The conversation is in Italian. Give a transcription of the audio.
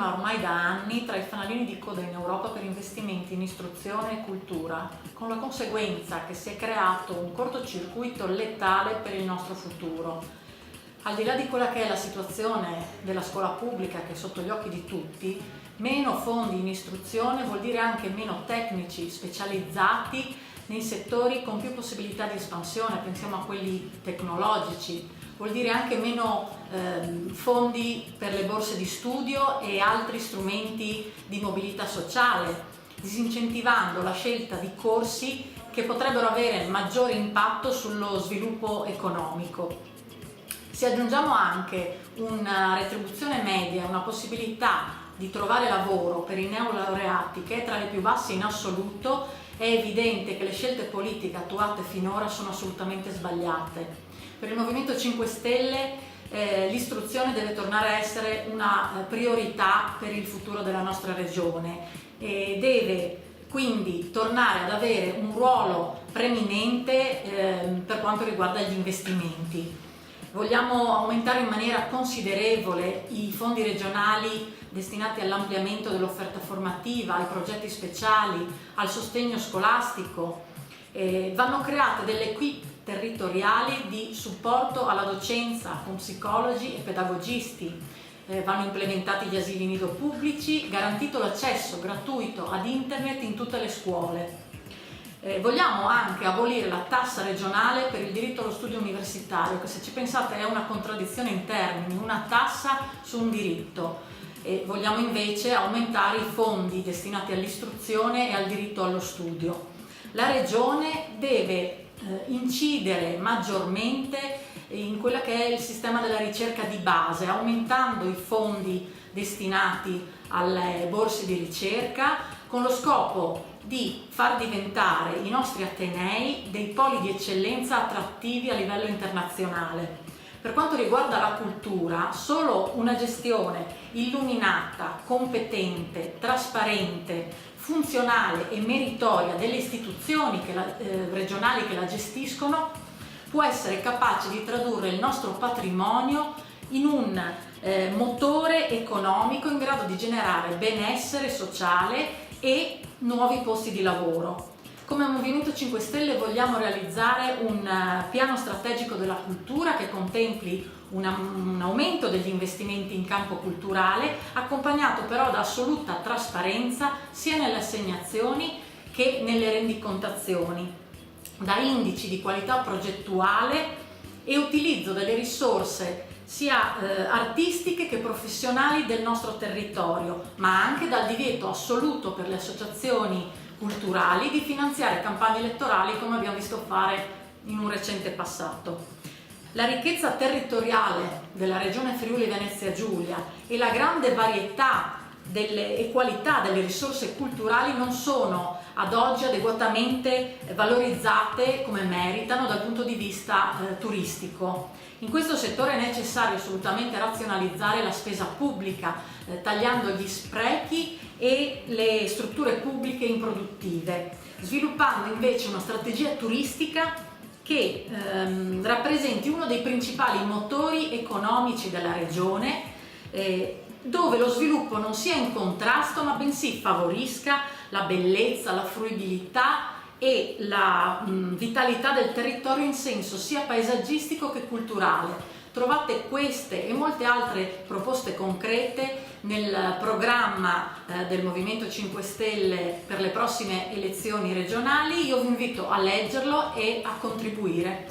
trova ormai da anni tra i fanalini di coda in Europa per investimenti in istruzione e cultura, con la conseguenza che si è creato un cortocircuito letale per il nostro futuro. Al di là di quella che è la situazione della scuola pubblica, che è sotto gli occhi di tutti, meno fondi in istruzione vuol dire anche meno tecnici specializzati nei settori con più possibilità di espansione, pensiamo a quelli tecnologici. Vuol dire anche meno fondi per le borse di studio e altri strumenti di mobilità sociale, disincentivando la scelta di corsi che potrebbero avere maggiore impatto sullo sviluppo economico. Se aggiungiamo anche una retribuzione media, una possibilità di trovare lavoro per i neolaureati che è tra le più basse in assoluto, è evidente che le scelte politiche attuate finora sono assolutamente sbagliate. Per il Movimento 5 Stelle l'istruzione deve tornare a essere una priorità per il futuro della nostra regione e deve quindi tornare ad avere un ruolo preminente per quanto riguarda gli investimenti. Vogliamo aumentare in maniera considerevole i fondi regionali destinati all'ampliamento dell'offerta formativa, ai progetti speciali, al sostegno scolastico. Vanno create delle equip territoriali di supporto alla docenza con psicologi e pedagogisti, vanno implementati gli asili nido pubblici, garantito l'accesso gratuito ad internet in tutte le scuole. Vogliamo anche abolire la tassa regionale per il diritto allo studio universitario, che se ci pensate è una contraddizione in termini, una tassa su un diritto. Vogliamo invece aumentare i fondi destinati all'istruzione e al diritto allo studio. La regione deve incidere maggiormente in quella che è il sistema della ricerca di base, aumentando i fondi destinati alle borse di ricerca con lo scopo di far diventare i nostri atenei dei poli di eccellenza attrattivi a livello internazionale. Per quanto riguarda la cultura, solo una gestione illuminata, competente, trasparente, funzionale e meritoria delle istituzioni regionali che la gestiscono può essere capace di tradurre il nostro patrimonio in un motore economico in grado di generare benessere sociale e nuovi posti di lavoro. Come Movimento 5 Stelle vogliamo realizzare un piano strategico della cultura che contempli un aumento degli investimenti in campo culturale, accompagnato però da assoluta trasparenza sia nelle assegnazioni che nelle rendicontazioni, da indici di qualità progettuale e utilizzo delle risorse sia artistiche che professionali del nostro territorio, ma anche dal divieto assoluto per le associazioni culturali di finanziare campagne elettorali come abbiamo visto fare in un recente passato. La ricchezza territoriale della regione Friuli Venezia Giulia e la grande varietà e qualità delle risorse culturali non sono ad oggi adeguatamente valorizzate come meritano dal punto di vista turistico. In questo settore è necessario assolutamente razionalizzare la spesa pubblica, tagliando gli sprechi e le strutture pubbliche improduttive, sviluppando invece una strategia turistica che rappresenti uno dei principali motori economici della regione, dove lo sviluppo non sia in contrasto ma bensì favorisca la bellezza, la fruibilità e la vitalità del territorio in senso sia paesaggistico che culturale. Trovate queste e molte altre proposte concrete nel programma del Movimento 5 Stelle per le prossime elezioni regionali. Io vi invito a leggerlo e a contribuire.